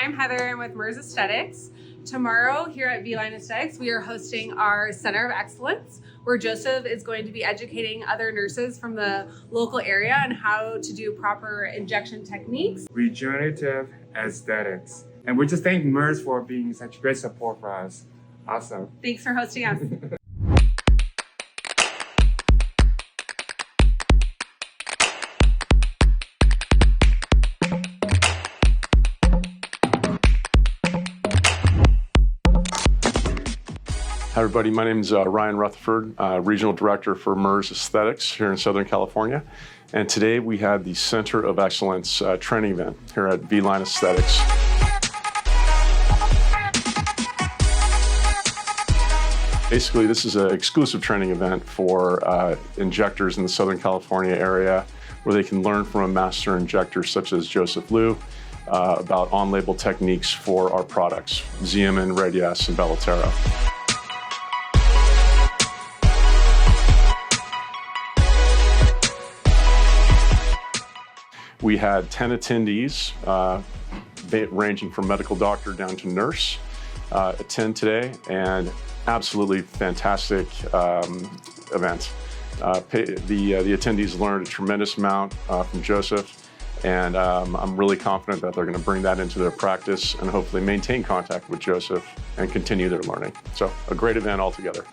I'm Heather. I'm with MERS Aesthetics. Tomorrow here at V-Line Aesthetics, we are hosting our Center of Excellence, where Joseph is going to be educating other nurses from the local area on how to do proper injection techniques. Regenerative aesthetics. And we just thank MERS for being such great support for us. Awesome. Thanks for hosting us. Hi everybody, my name is Ryan Rutherford, Regional Director for MERS Aesthetics here in Southern California. And today we had the Center of Excellence training event here at V-Line Aesthetics. Basically, this is an exclusive training event for injectors in the Southern California area where they can learn from a master injector such as Joseph Liu about on-label techniques for our products, Xeomin, Radiesse, and Belotero. We had 10 attendees, ranging from medical doctor down to nurse, attend today, and absolutely fantastic event. The attendees learned a tremendous amount from Joseph, and I'm really confident that they're going to bring that into their practice and hopefully maintain contact with Joseph and continue their learning. So a great event altogether.